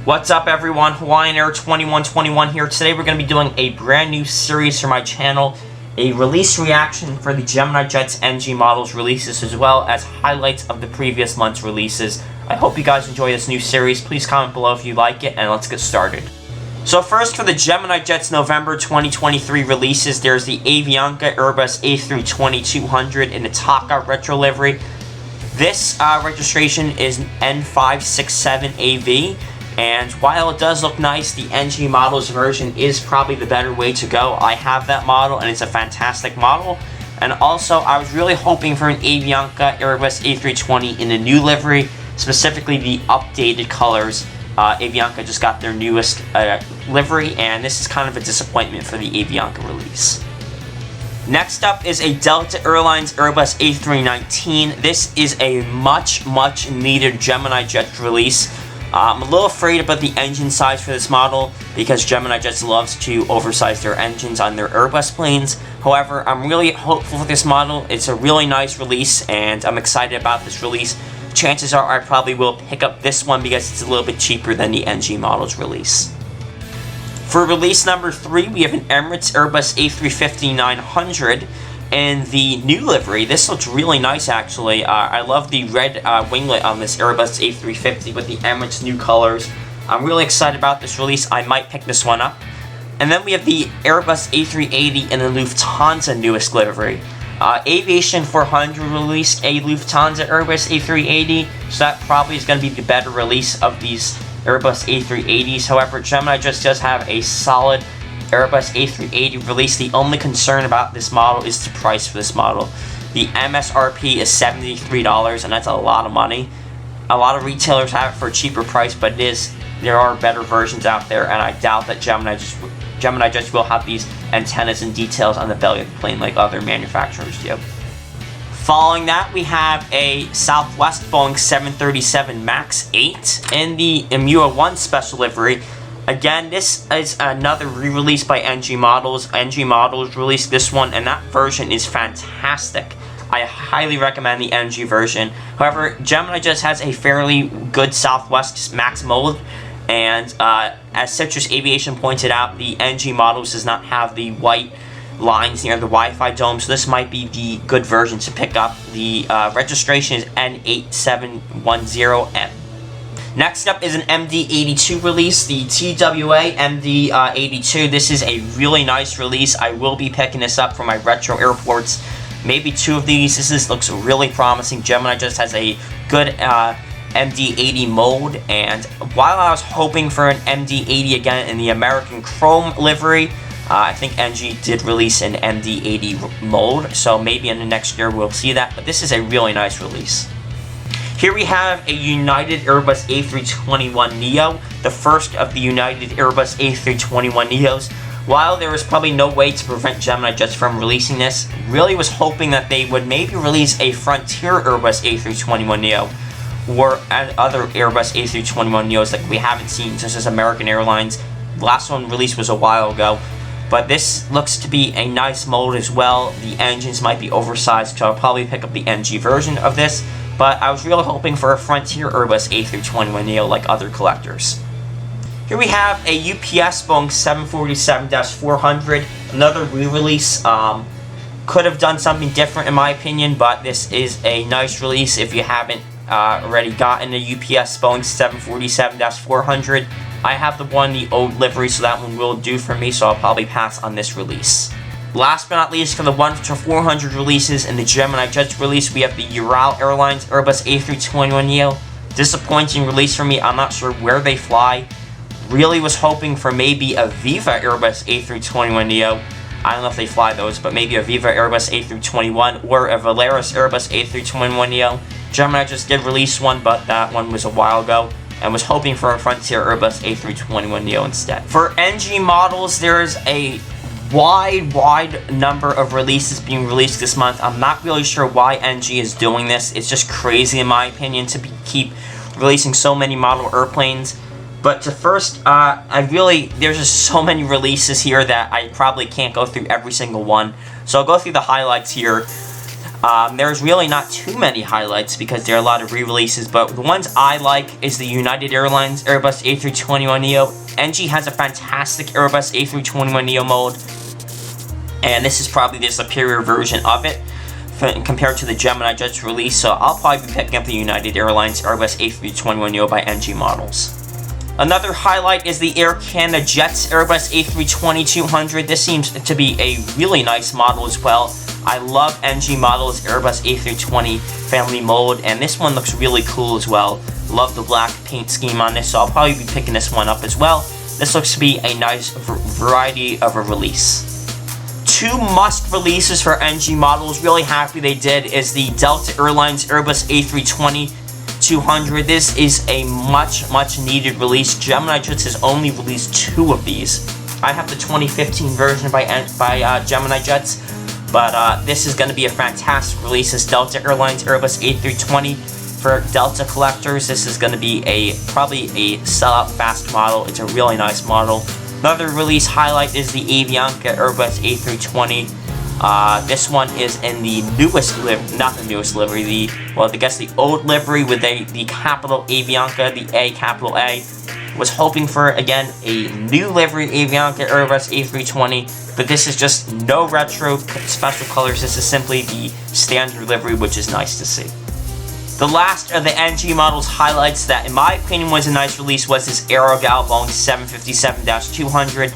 What's up everyone, Hawaiian Air 2121 here. Today we're going to be doing a brand new series for my channel, a release reaction for the GeminiJets NG models releases as well as highlights of the previous month's releases. I hope you guys enjoy this new series. Please comment below if you like it and let's get started. So first for the GeminiJets November 2023 releases, there's the Avianca Airbus A320-200 in the Taka retro livery. This registration is N567AV. And while it does look nice, the NG models version is probably the better way to go. I have that model and it's a fantastic model. And also, I was really hoping for an Avianca Airbus A320 in the new livery, specifically the updated colors. Avianca just got their newest livery, and this is kind of a disappointment for the Avianca release. Next up is a Delta Airlines Airbus A319. This is a much needed GeminiJets release. I'm a little afraid about the engine size for this model because GeminiJets loves to oversize their engines on their Airbus planes. However, I'm really hopeful for this model. It's a really nice release and I'm excited about this release. Chances are I probably will pick up this one because it's a little bit cheaper than the NG models release. For release number 3, we have an Emirates Airbus A350-900 in the new livery. This looks really nice actually. I love the red winglet on this Airbus A350 with the Emirates new colors. I'm really excited about this release. I might pick this one up. And then we have the Airbus A380 in the Lufthansa newest livery. Aviation 400 released a Lufthansa Airbus A380, so that probably is going to be the better release of these Airbus A380s. However, GeminiJets does have a solid Airbus A380 release. The only concern about this model is the price for this model. The MSRP is $73, and that's a lot of money. A lot of retailers have it for a cheaper price, but there are better versions out there, and I doubt that GeminiJets will have these antennas and details on the belly of the plane like other manufacturers do. Following that, we have a Southwest Boeing 737 MAX 8 in the EMUA 1 special livery. Again, this is another re-release by NG Models. NG Models released this one, and that version is fantastic. I highly recommend the NG version. However, GeminiJets has a fairly good Southwest MAX mold, and as Citrus Aviation pointed out, the NG Models does not have the white lines near the Wi-Fi dome, so this might be the good version to pick up. The registration is N8710M. Next up is an MD-82 release, the TWA MD-82. This is a really nice release. I will be picking this up for my retro airports. Maybe 2 of these. This looks really promising. GeminiJets has a good MD-80 mold, and while I was hoping for an MD-80 again in the American Chrome livery, I think NG did release an MD-80 mold, so maybe in the next year we'll see that, but this is a really nice release. Here we have a United Airbus A321neo, the first of the United Airbus A321neos. While there was probably no way to prevent GeminiJets from releasing this, really was hoping that they would maybe release a Frontier Airbus A321neo or other Airbus A321neos like we haven't seen, such as American Airlines. The last one released was a while ago. But this looks to be a nice mold as well. The engines might be oversized, so I'll probably pick up the NG version of this. But I was really hoping for a Frontier Airbus A321neo like other collectors. Here we have a UPS Boeing 747-400, another re-release. Could have done something different in my opinion, but this is a nice release if you haven't already gotten a UPS Boeing 747-400. I have the old livery, so that one will do for me, so I'll probably pass on this release. Last but not least, for the 1-400 releases in the GeminiJets release, we have the Ural Airlines Airbus A321neo. Disappointing release for me. I'm not sure where they fly. Really was hoping for maybe a Viva Airbus A321neo. I don't know if they fly those, but maybe a Viva Airbus A321 or a Volaris Airbus A321neo. GeminiJets did release one, but that one was a while ago, and was hoping for a Frontier Airbus A321neo instead. For NG Models, there is a wide number of releases being released this month. I'm not really sure why NG is doing this. It's just crazy in my opinion to keep releasing so many model airplanes. But there's just so many releases here that I probably can't go through every single one. So I'll go through the highlights here. There's really not too many highlights because there are a lot of re-releases, but the ones I like is the United Airlines Airbus A321neo. NG has a fantastic Airbus A321neo mode, and this is probably the superior version of it compared to the GeminiJets release, so I'll probably be picking up the United Airlines Airbus A321neo by NG models. Another highlight is the Air Canada Jets Airbus A320-200. This seems to be a really nice model as well. I love NG models Airbus A320 family mode, and this one looks really cool as well. Love the black paint scheme on this, so I'll probably be picking this one up as well. This looks to be a nice variety of a release. Two must releases for NG models, really happy they did, is the Delta Airlines Airbus A320-200. This is a much needed release. GeminiJets has only released 2 of these. I have the 2015 version by GeminiJets, but this is going to be a fantastic release. This Delta Airlines Airbus A320 for Delta collectors. This is going to be probably a sellout fast model. It's a really nice model. Another release highlight is the Avianca Airbus A320. This one is in the newest livery, not the newest livery, I guess the old livery with the capital Avianca, the A, capital A. Was hoping for, again, a new livery Avianca Airbus A320, but this is just no retro special colors. This is simply the standard livery, which is nice to see. The last of the NG models highlights that, in my opinion, was a nice release was this Aerogal Boeing 757-200.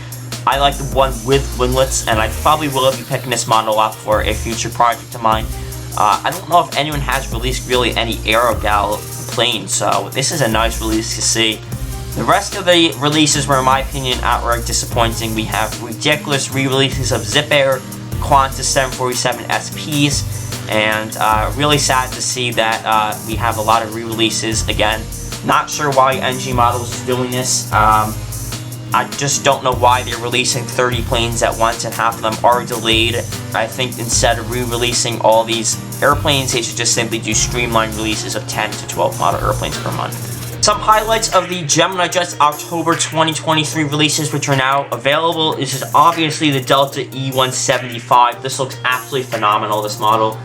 I like the one with winglets, and I probably will be picking this model up for a future project of mine. I don't know if anyone has released really any Aerogal planes, so this is a nice release to see. The rest of the releases were, in my opinion, outright disappointing. We have ridiculous re-releases of Zip Air, Qantas 747 SPs, and really sad to see that we have a lot of re-releases again. Not sure why NG Models is doing this. I just don't know why they're releasing 30 planes at once and half of them are delayed. I think instead of re-releasing all these airplanes, they should just simply do streamlined releases of 10 to 12 model airplanes per month. Some highlights of the GeminiJets October 2023 releases, which are now available. This is obviously the Delta E175. This looks absolutely phenomenal, this model.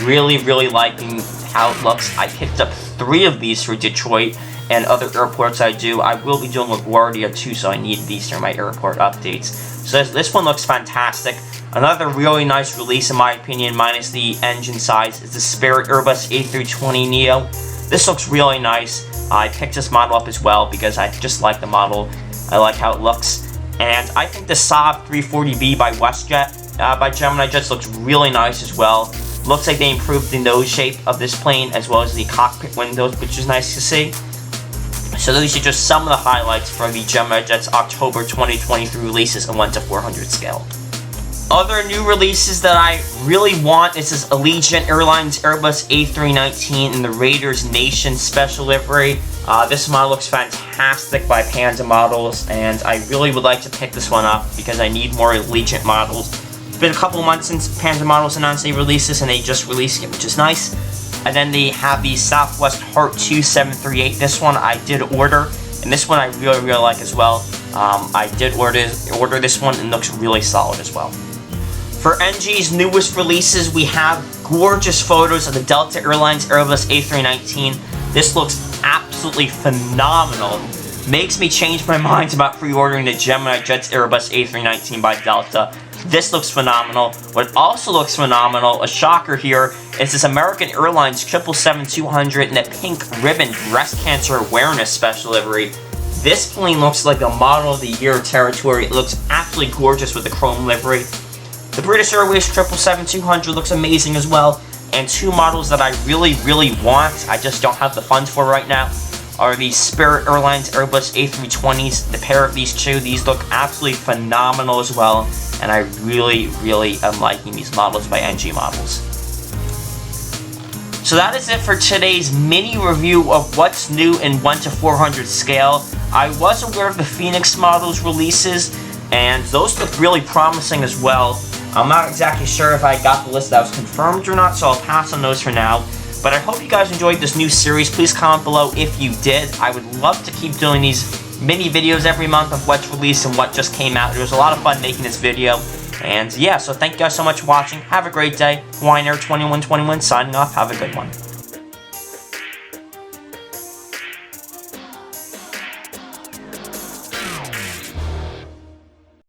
Really liking how it looks. I picked up 3 of these for Detroit and other airports I do. I will be doing LaGuardia too, so I need these for my airport updates. So this one looks fantastic. Another really nice release, in my opinion, minus the engine size, is the Spirit Airbus A320neo. This looks really nice. I picked this model up as well because I just like the model. I like how it looks. And I think the Saab 340B by WestJet, by GeminiJets, looks really nice as well. Looks like they improved the nose shape of this plane as well as the cockpit windows, which is nice to see. So those are just some of the highlights for the GeminiJets October 2023 releases on 1 to 400 scale. Other new releases that I really want is this Allegiant Airlines Airbus A319 in the Raiders Nation special livery. This model looks fantastic by Panda models, and I really would like to pick this one up because I need more Allegiant models. It's been a couple months since Panda models announced they released this, and they just released it, which is nice. And then they have the Southwest Heart 2738. This one I did order, and this one I really like as well. I did order this one, and it looks really solid as well. For NG's newest releases, we have gorgeous photos of the Delta Airlines Airbus A319. This looks absolutely phenomenal. Makes me change my mind about pre-ordering the GeminiJets Airbus A319 by Delta. This looks phenomenal. What also looks phenomenal, a shocker here, is this American Airlines 777-200 in the pink ribbon breast cancer awareness special livery. This plane looks like a model of the year territory. It looks absolutely gorgeous with the chrome livery. The British Airways 777-200 looks amazing as well. And 2 models that I really want, I just don't have the funds for right now, are the Spirit Airlines Airbus A320s. The pair of these 2, these look absolutely phenomenal as well. And I really am liking these models by NG Models. So that is it for today's mini review of what's new in 1 to 400 scale. I was aware of the Phoenix models releases, and those look really promising as well. I'm not exactly sure if I got the list that was confirmed or not, so I'll pass on those for now. But I hope you guys enjoyed this new series. Please comment below if you did. I would love to keep doing these mini videos every month of what's released and what just came out. It was a lot of fun making this video. And yeah, so thank you guys so much for watching. Have a great day. Hawaiian Air 2121 signing off. Have a good one.